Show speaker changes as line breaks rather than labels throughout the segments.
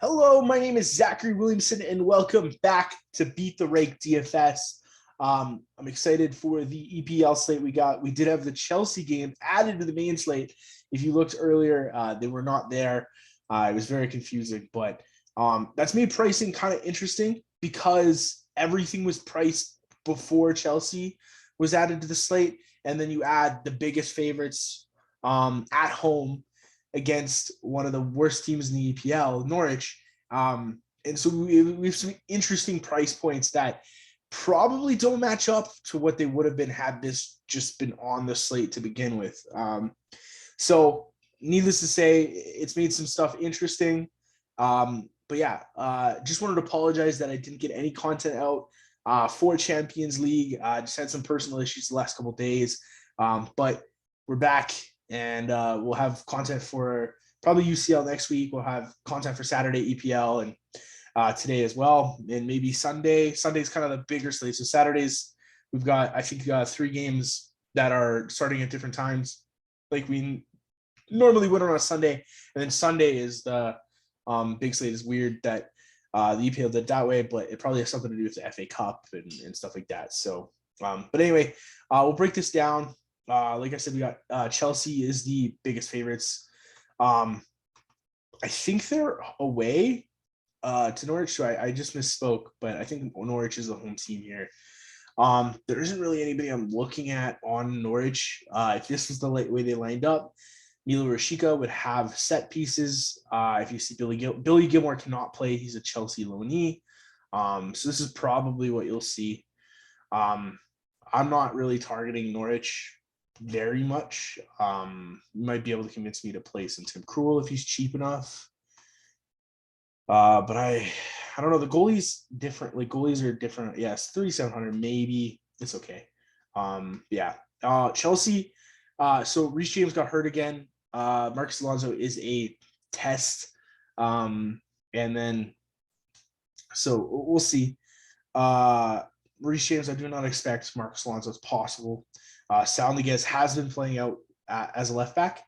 Hello, my name is Zachary Williamson, and welcome back to Beat the Rake DFS. I'm excited for the EPL slate we got. We did have the Chelsea game added to the main slate. If you looked earlier, they were not there. It was very confusing, but that's made pricing kind of interesting because everything was priced before Chelsea was added to the slate, and then you add the biggest favorites at home against one of the worst teams in the EPL, Norwich. And so we have some interesting price points that probably don't match up to what they would have been had this just been on the slate to begin with. So needless to say, it's made some stuff interesting. But yeah, just wanted to apologize that I didn't get any content out for Champions League. Just had some personal issues the last couple of days. But we're back and we'll have content for probably UCL next week. We'll have content for Saturday EPL and today as well, and maybe Sunday. Sunday's kind of the bigger slate. So Saturdays, we've got, I think, 3 games that are starting at different times, like we normally would on a Sunday. And then Sunday is the big slate. Is weird that the EPL did that way, but it probably has something to do with the FA Cup and stuff like that. So, but anyway, we'll break this down. Like I said, we got Chelsea is the biggest favorites. I think they're away to Norwich. So I just misspoke, but I think Norwich is the home team here. There isn't really anybody I'm looking at on Norwich. If this was the way they lined up, Milo Rashica would have set pieces. If you see Billy Gilmore cannot play, he's a Chelsea loanee. So this is probably what you'll see. I'm not really targeting Norwich very much. You might be able to convince me to play some Tim Krul if he's cheap enough. But I don't know. The goalies different. Like goalies are different. Yes, 3,700 maybe. It's okay. Yeah. Chelsea. So Reece James got hurt again. Marcus Alonso is a test. And then so we'll see. Reece James, I do not expect Marcus Alonso as possible. Sal Niguez has been playing out as a left back.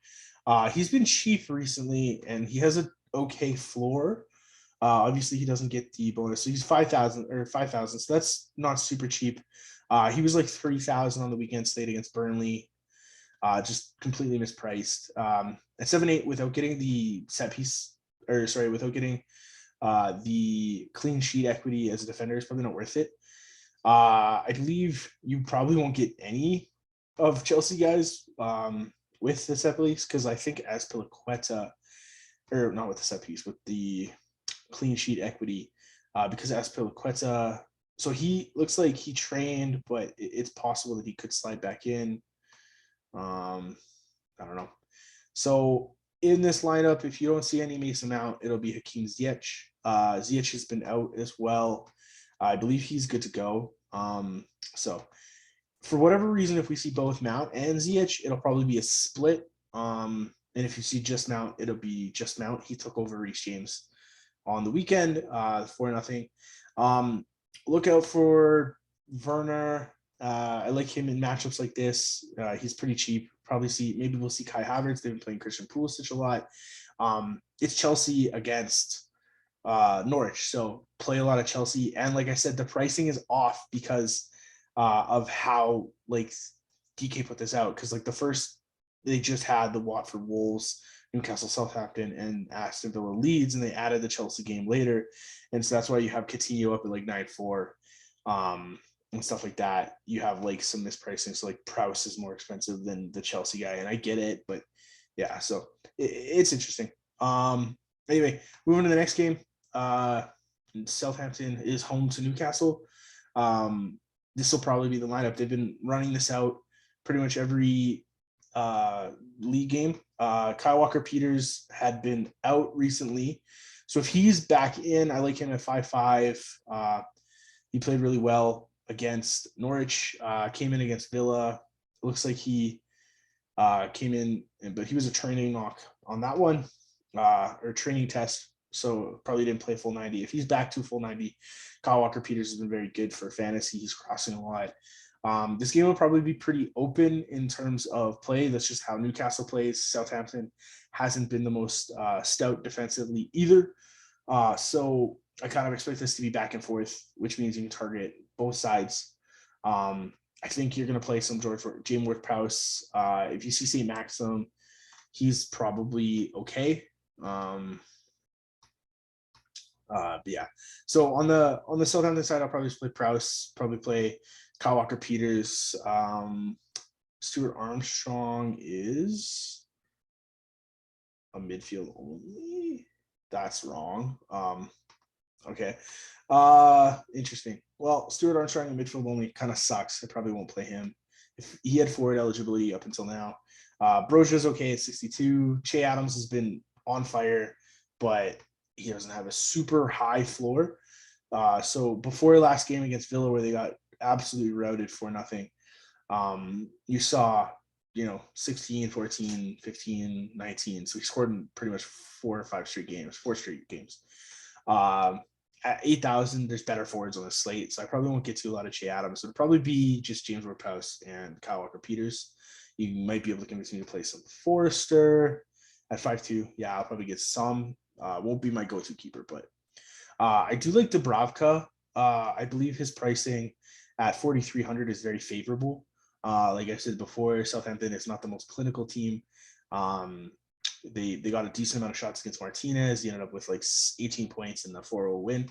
He's been cheap recently, and he has an okay floor. Obviously, he doesn't get the bonus, so he's 5,000. So that's not super cheap. He was like 3,000 on the weekend slate against Burnley. Just completely mispriced. At 7.8 without getting the set piece, without getting the clean sheet equity as a defender is probably not worth it. I believe you probably won't get any of Chelsea guys with the set piece because I think Azpilicueta, or not with the set piece, with the clean sheet equity, because Azpilicueta, so he looks like he trained, but it's possible that he could slide back in. I don't know. So in this lineup, if you don't see any Mason Mount, it'll be Hakeem Ziyech. Ziyech has been out as well. I believe he's good to go. So for whatever reason, if we see both Mount and Ziyech, it'll probably be a split. And if you see just Mount, it'll be just Mount. He took over Reece James on the weekend, 4-0. Look out for Werner. I like him in matchups like this. He's pretty cheap. Maybe we'll see Kai Havertz. They've been playing Christian Pulisic a lot. It's Chelsea against Norwich, so play a lot of Chelsea. And like I said, the pricing is off because of how like DK put this out, because like the first they just had the Watford Wolves, Newcastle Southampton, and Aston Villa Leeds, and they added the Chelsea game later, and so that's why you have Coutinho up at like 9.4 and stuff like that. You have like some mispricing, so like Prowse is more expensive than the Chelsea guy, and I get it, but yeah, so it's interesting. Anyway, moving to the next game. Southampton is home to Newcastle. This will probably be the lineup. They've been running this out pretty much every league game. Kyle Walker-Peters had been out recently, so if he's back in, I like him at 5.5. He played really well against Norwich. Came in against Villa. It looks like he came in, but he was a training knock on that one, or training test. So probably didn't play full 90. If he's back to full 90, Kyle Walker-Peters has been very good for fantasy. He's crossing a lot. This game will probably be pretty open in terms of play. That's just how Newcastle plays. Southampton hasn't been the most stout defensively either. So I kind of expect this to be back and forth, which means you can target both sides. I think you're going to play some James Ward-Prowse. If you see St. Maxim, he's probably okay. But yeah. So on the Southampton side, I'll probably just play Prowse, probably play Kyle Walker-Peters. Stuart Armstrong is a midfield only. That's wrong. Okay. Interesting. Well, Stuart Armstrong in midfield only kind of sucks. I probably won't play him. If he had forward eligibility up until now. Brozier's okay at 62. Che Adams has been on fire, but he doesn't have a super high floor. So before last game against Villa, where they got absolutely routed for nothing, you saw, 16, 14, 15, 19. So he scored in pretty much 4 straight games. At 8,000, there's better forwards on the slate. So I probably won't get to a lot of Che Adams. It'll probably be just James Ward-Prowse and Kyle Walker-Peters. You might be able to continue to play some Forrester at 5.2. Yeah, I'll probably get some. Won't be my go-to keeper, but I do like Dubravka. I believe his pricing at 4,300 is very favorable. Like I said before, Southampton is not the most clinical team. They got a decent amount of shots against Martinez. He ended up with like 18 points in the 4-0 win.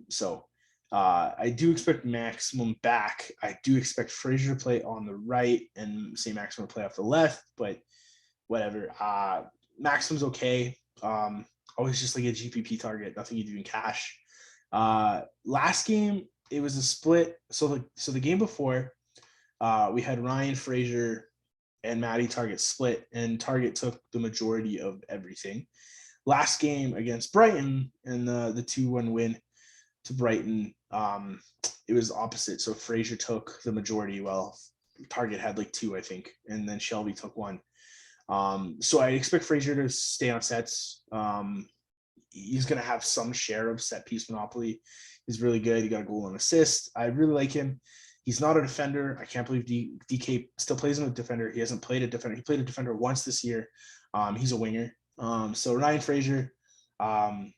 So I do expect Maximum back. I do expect Frazier to play on the right and St. Maximum to play off the left, but whatever. Maximum's okay. Always just like a GPP target, nothing you do in cash. Last game, it was a split. So the game before, we had Ryan, Frazier, and Matty Target split, and Target took the majority of everything. Last game against Brighton and the 2-1 win to Brighton, it was opposite. So Frazier took the majority, while Target had like 2, I think, and then Shelby took 1. So I expect Frazier to stay on sets. He's going to have some share of set piece monopoly. He's really good. He got a goal and assist. I really like him. He's not a defender. I can't believe DK still plays him a defender. He hasn't played a defender. He played a defender once this year. He's a winger. So Ryan Frazier. And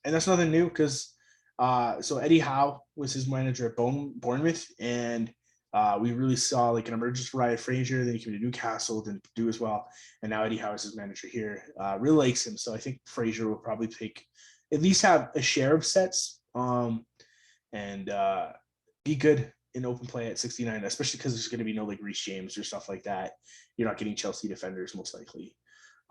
that's nothing new because so Eddie Howe was his manager at Bournemouth, and we really saw like an emergence for Ryan Frazier. Then he came to Newcastle, didn't do as well, and now Eddie Howe is his manager here. Really likes him, so I think Frazier will probably at least have a share of sets, and be good in open play at 69, especially because there's going to be no like Reece James or stuff like that. You're not getting Chelsea defenders most likely.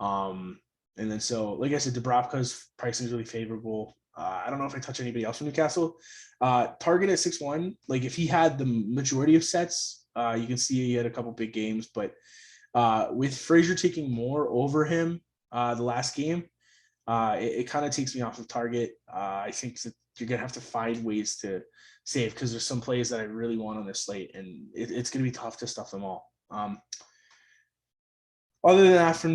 And then so, like I said, Dubravka's pricing is really favorable. I don't know if I touch anybody else from Newcastle. Target at 6-1, like if he had the majority of sets, you can see he had a couple big games, but with Frazier taking more over him the last game, it kind of takes me off of Target. I think that you're going to have to find ways to save because there's some plays that I really want on this slate, and it's going to be tough to stuff them all. Other than that, from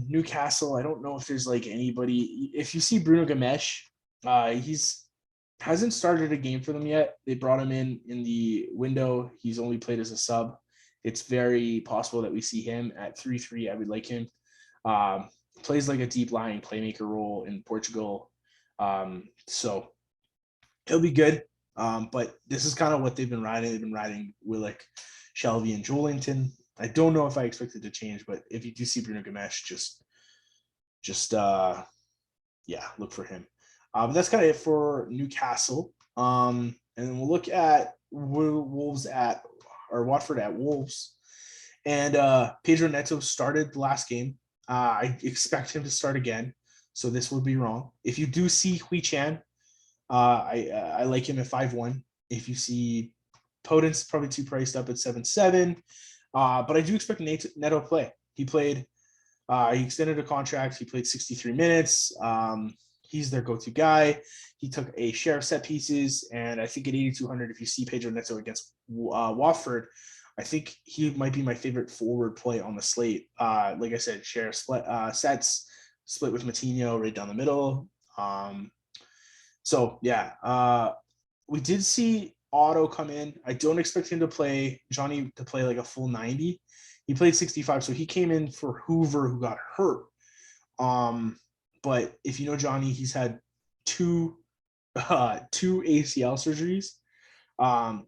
Newcastle, I don't know if there's like anybody. If you see Bruno Gomes, he's hasn't started a game for them yet. They brought him in the window. He's only played as a sub. It's very possible that we see him at 3-3. I would like him. Plays like a deep lying playmaker role in Portugal. So he'll be good. But this is kind of what they've been riding. They've been riding Willock, Shelby, and Joelinton. I don't know if I expect it to change, but if you do see Bruno Gomes, just look for him. But that's kind of it for Newcastle. And then we'll look at Watford at Wolves. And Pedro Neto started the last game. I expect him to start again, so this would be wrong. If you do see Hui Chan, I like him at 5-1. If you see Potence, probably too priced up at 7-7. But I do expect Neto play. He played, he extended a contract. He played 63 minutes. He's their go-to guy. He took a share of set pieces, and I think at 8,200, if you see Pedro Neto against Watford, I think he might be my favorite forward play on the slate. Like I said, share sets, split with Matinho right down the middle. We did see Otto come in. I don't expect him to play, Johnny to play like a full 90. He played 65, so he came in for Hoover, who got hurt. But if you know Johnny, he's had two ACL surgeries.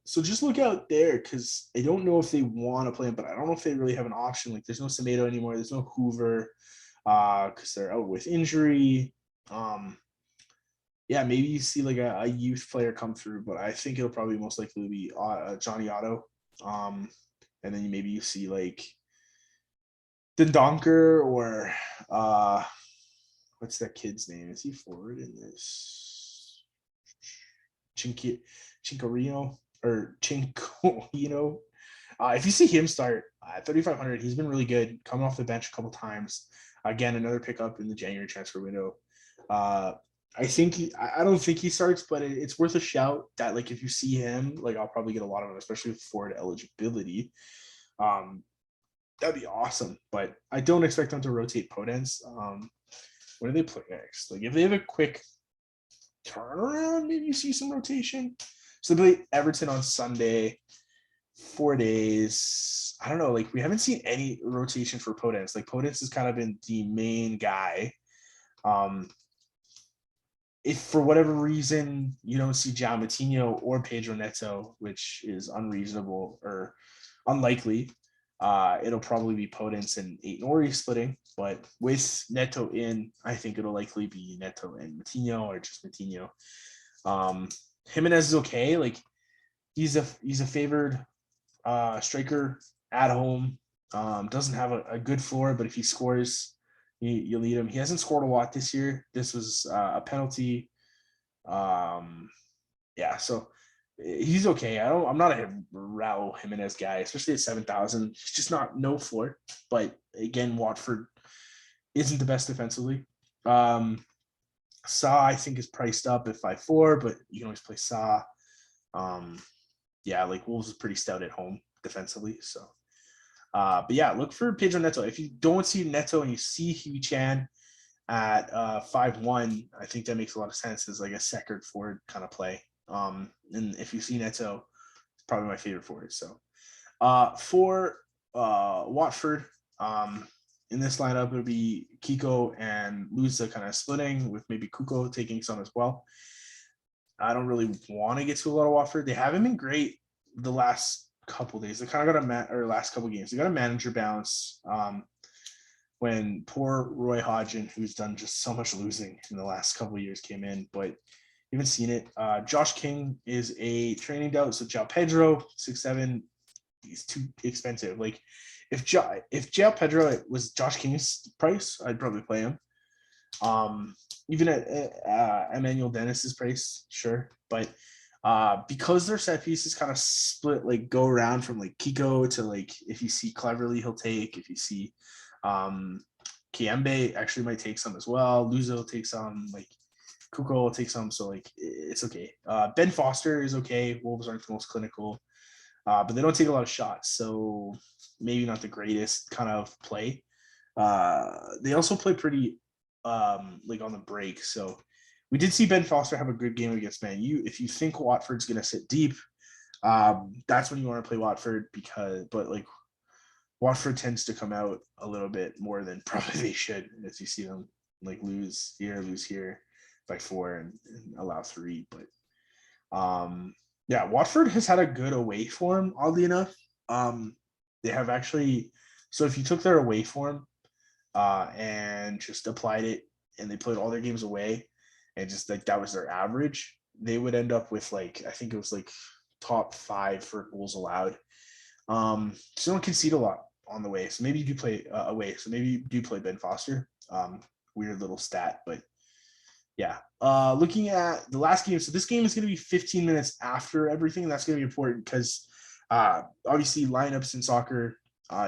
So just look out there because I don't know if they want to play him, but I don't know if they really have an option. Like there's no Semedo anymore, there's no Hoover, because they're out with injury. Yeah, maybe you see like a youth player come through, but I think it'll probably most likely be Johnny Otto. And then maybe you see like the Donker or what's that kid's name? Is he forward in this? Chincarino or Chincolino. If you see him start at 3,500, he's been really good, coming off the bench a couple times. Again, another pickup in the January transfer window. I don't think he starts, but it's worth a shout that like if you see him, like I'll probably get a lot of him, especially with forward eligibility. That'd be awesome, but I don't expect them to rotate Podence. What do they play next? Like if they have a quick turnaround, maybe you see some rotation. So they play Everton on Sunday, 4 days. I don't know. Like we haven't seen any rotation for Podence. Like Podence has kind of been the main guy. If for whatever reason you don't see João Moutinho or Pedro Neto, which is unreasonable or unlikely, it'll probably be Podence and Aït-Nouri splitting. But with Neto in, I think it'll likely be Neto and Moutinho or just Moutinho. Jimenez is okay. Like he's a favored striker at home. Doesn't have a good floor, but if he scores, you lead him. He hasn't scored a lot this year. This was a penalty. Yeah, so he's okay. I'm not a Raul Jimenez guy, especially at 7,000. He's just no floor. But again, Watford isn't the best defensively. Sa I think is priced up at 5.4, but you can always play Sa. Yeah, like Wolves is pretty stout at home defensively. So, but yeah, look for Pedro Neto. If you don't see Neto and you see Huey Chan at 5.1, I think that makes a lot of sense as like a second forward kind of play. And if you see Neto, it's probably my favorite forward. So, for Watford, in this lineup, it'll be Kiko and Luza kind of splitting with maybe Kuko taking some as well. I don't really want to get to a lot of Watford. They haven't been great the last couple days. They kind of got last couple games. They got a manager bounce when poor Roy Hodgson, who's done just so much losing in the last couple of years, came in, but you haven't seen it. Josh King is a training doubt. So João Pedro, 6'7", he's too expensive. Like if João Pedro was Josh King's price, I'd probably play him. Even at Emmanuel Dennis's price, sure. But because their set pieces kind of split, like go around from like Kiko to like if you see Cleverly, he'll take. If you see Kiembe actually might take some as well. Luzo will take some, like Kuko will take some, so like it's okay. Ben Foster is okay. Wolves aren't the most clinical, but they don't take a lot of shots, so maybe not the greatest kind of play. They also play pretty like on the break, so we did see Ben Foster have a good game against Man U. If you think Watford's gonna sit deep, that's when you want to play Watford but like Watford tends to come out a little bit more than probably they should, as you see them like lose here by 4 and allow 3. But yeah, Watford has had a good away form, oddly enough. They have actually, so if you took their away form and just applied it and they played all their games away and just like that was their average, they would end up with like, I think it was like top 5 for goals allowed. So don't concede a lot on the way. So maybe you do play away. So maybe you do play Ben Foster. Weird little stat, but yeah. Looking at the last game. So this game is going to be 15 minutes after everything. That's going to be important because obviously lineups in soccer,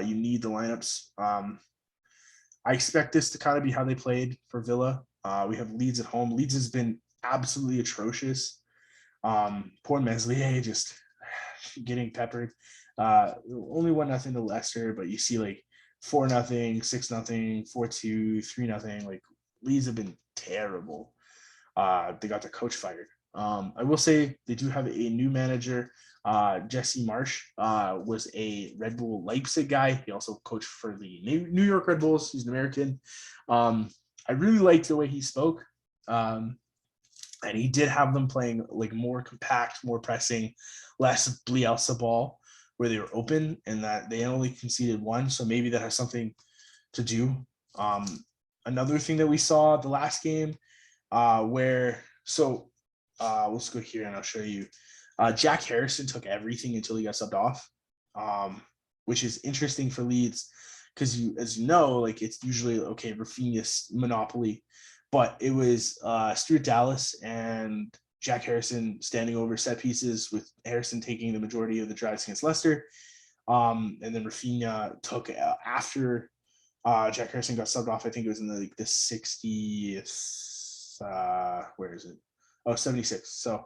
you need the lineups. I expect this to kind of be how they played for Villa. We have Leeds at home. Leeds has been absolutely atrocious. Poor Meslier just getting peppered. Only 1-0 to Leicester, but you see like 4-0, 6-0, 4-2, 3-0. Like Leeds have been terrible. They got their coach fired. I will say they do have a new manager. Jesse Marsh was a Red Bull Leipzig guy. He also coached for the New York Red Bulls. He's an American. I really liked the way he spoke. And he did have them playing like more compact, more pressing, less Bielsa ball where they were open, and that they only conceded one. So maybe that has something to do. Another thing that we saw the last game, let's go here and I'll show you. Jack Harrison took everything until he got subbed off, which is interesting for Leeds because as you know, like it's usually okay, Rafinha's monopoly, but it was Stuart Dallas and Jack Harrison standing over set pieces, with Harrison taking the majority of the drives against Leicester. And then Rafinha took after Jack Harrison got subbed off. I think it was in the 60th. Where is it? Oh, 76. So,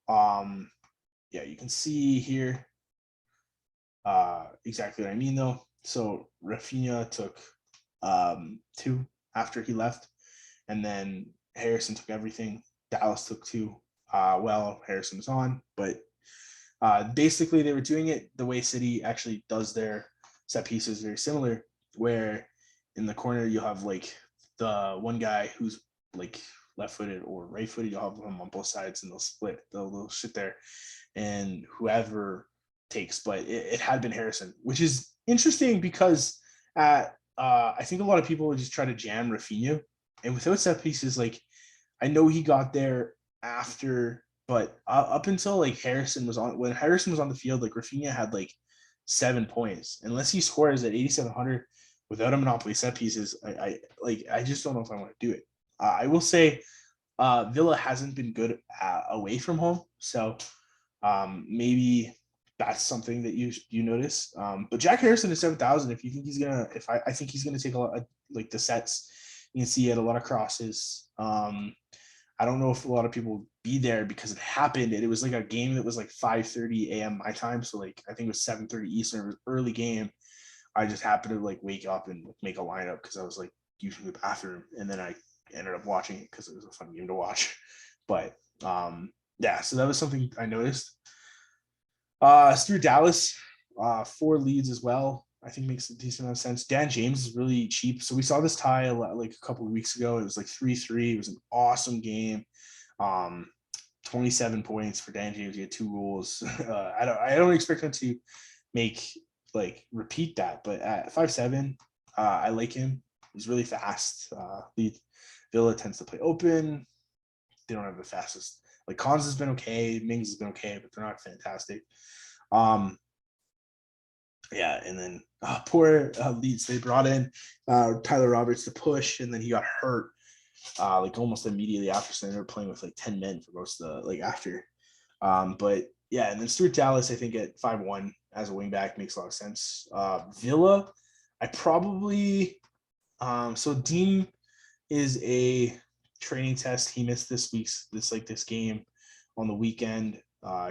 yeah, you can see here exactly what I mean, though. So Rafinha took 2 after he left, and then Harrison took everything. Dallas took 2. Harrison was on, but basically they were doing it the way City actually does their set pieces, very similar, where in the corner you'll have like the one guy who's like left-footed or right-footed, you'll have them on both sides and they'll split, they'll sit there, and whoever takes, but it had been Harrison, which is interesting because I think a lot of people would just try to jam Rafinha, and without set pieces, like I know he got there after, but up until like when Harrison was on the field, like Rafinha had like 7 points. Unless he scores at 8,700 without a monopoly set pieces, I just don't know if I want to do it. I will say Villa hasn't been good away from home, so maybe that's something that you notice. But Jack Harrison is 7,000. If you think I think he's gonna take a lot of, like the sets. You can see he had a lot of crosses. I don't know if a lot of people will be there because it happened, and it was like a game that was like 5:30 a.m. my time, so like I think it was 7:30 Eastern. It was early game. I just happened to like wake up and make a lineup because I was like using the bathroom, and then I ended up watching it because it was a fun game to watch. But yeah, so that was something I noticed. Stuart Dallas, 4 leads as well, I think makes a decent amount of sense. Dan James is really cheap. So we saw this tie like a couple of weeks ago. It was like 3-3. It was an awesome game. 27 points for Dan James. He had 2 goals. I don't expect him to repeat that, but at 5'7", I like him. He's really fast. Villa tends to play open. They don't have the fastest. Like Cons has been okay, Mings has been okay, but they're not fantastic. Yeah, and then poor Leeds. They brought in Tyler Roberts to push, and then he got hurt like almost immediately after. So they were playing with like 10 men for most of the after. But yeah, and then Stuart Dallas, I think at 5'1" as a wingback makes a lot of sense. Villa, I probably so Dean is a training test. He missed this game on the weekend.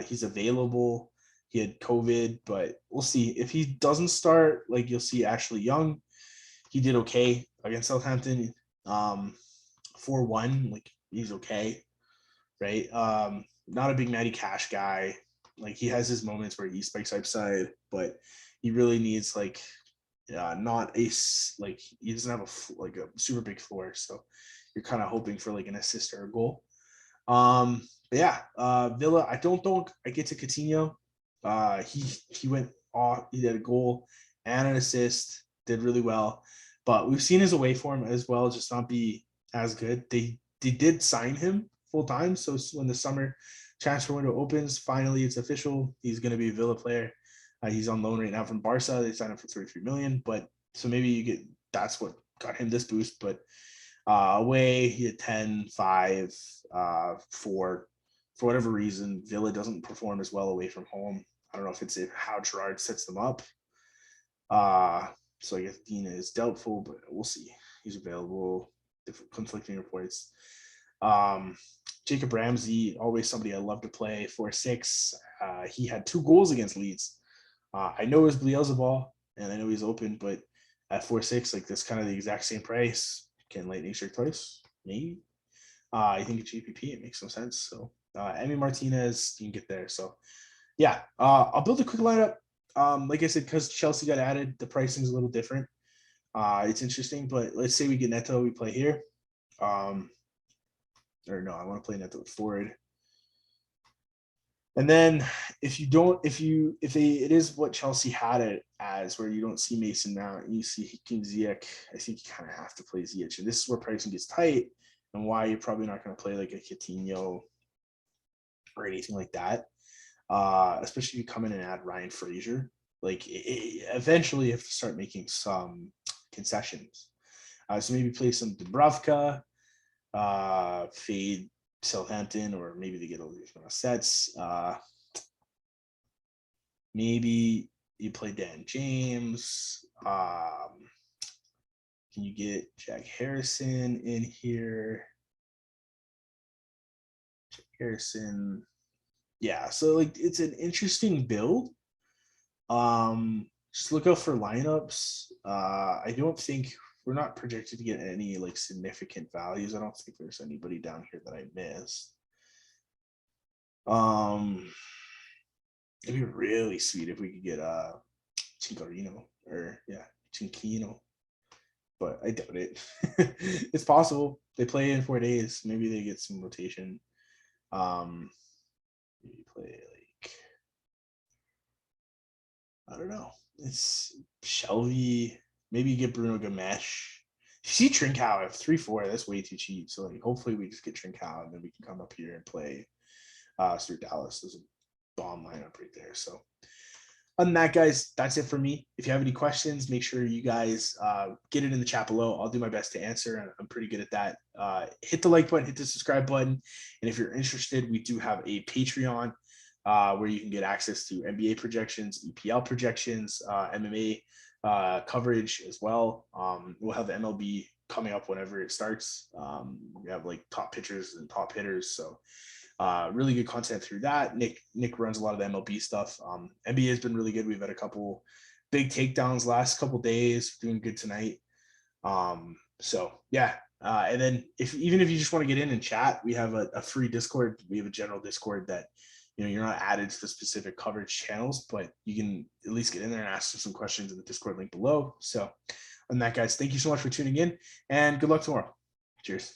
He's available. He had COVID, but we'll see. If he doesn't start, like you'll see Ashley Young. He did okay against Southampton. 4-1, like he's okay, right? Not a big Matty Cash guy. Like he has his moments where he spikes upside, but he really needs not a he doesn't have a super big floor, so you're kind of hoping for like an assist or a goal. Villa, I don't think I get to Coutinho. He went off. He did a goal and an assist. Did really well, but we've seen his away form as well just not be as good. They did sign him full time, so when the summer transfer window opens, finally it's official. He's going to be a Villa player. He's on loan right now from Barca. They signed him for 33 million, but so maybe that's what got him this boost. But away he had 10, 5, 4. For whatever reason, Villa doesn't perform as well away from home. I don't know if it's how Gerrard sets them up. So I guess Dina is doubtful, but we'll see. He's available. Different conflicting reports. Jacob Ramsey, always somebody I love to play. 4-6. He had 2 goals against Leeds. I know it's Beelzebub, and I know he's open, but at 4-6, like that's kind of the exact same price. Can lightning strike twice, maybe. I think it's GPP. It makes some sense. So Emi Martinez, you can get there. So yeah, I'll build a quick lineup. Like I said, because Chelsea got added, the pricing is a little different. It's interesting, but let's say we get Neto, we play here. Or no, I want to play Neto forward. And then if it is what Chelsea had it as, where you don't see Mason Mount and you see King Ziyech, I think you kind of have to play Ziyech. And this is where pricing gets tight and why you're probably not going to play like a Coutinho or anything like that. Especially if you come in and add Ryan Frazier. Like eventually you have to start making some concessions. So maybe play some Dubravka, fade Southampton, or maybe they get all these sets. Maybe you play Dan James. Can you get Jack Harrison in here? Jack Harrison. Yeah, so like it's an interesting build. Just look out for lineups. I don't think we're not projected to get any like significant values. I don't think there's anybody down here that I missed. It'd be really sweet if we could get Chincarino or Chinquino, but I doubt it. It's possible. They play in 4 days. Maybe they get some rotation. Maybe play like, I don't know. It's Shelby. Maybe you get Bruno Gomes. If you see Trincao at 3-4, that's way too cheap. So like, hopefully we just get Trincao and then we can come up here and play Stuart Dallas. There's a bomb lineup right there. So other than that, guys, that's it for me. If you have any questions, make sure you guys get it in the chat below. I'll do my best to answer. I'm pretty good at that. Hit the like button, hit the subscribe button. And if you're interested, we do have a Patreon where you can get access to NBA projections, EPL projections, MMA coverage as well. We'll have the MLB coming up whenever it starts. We have like top pitchers and top hitters. So really good content through that. Nick runs a lot of the MLB stuff. NBA has been really good. We've had a couple big takedowns last couple days, doing good tonight. So yeah. And then even if you just want to get in and chat, we have a free Discord. We have a general Discord that, you're not added to the specific coverage channels, but you can at least get in there and ask some questions in the Discord link below. So on that, guys, thank you so much for tuning in and good luck tomorrow. Cheers.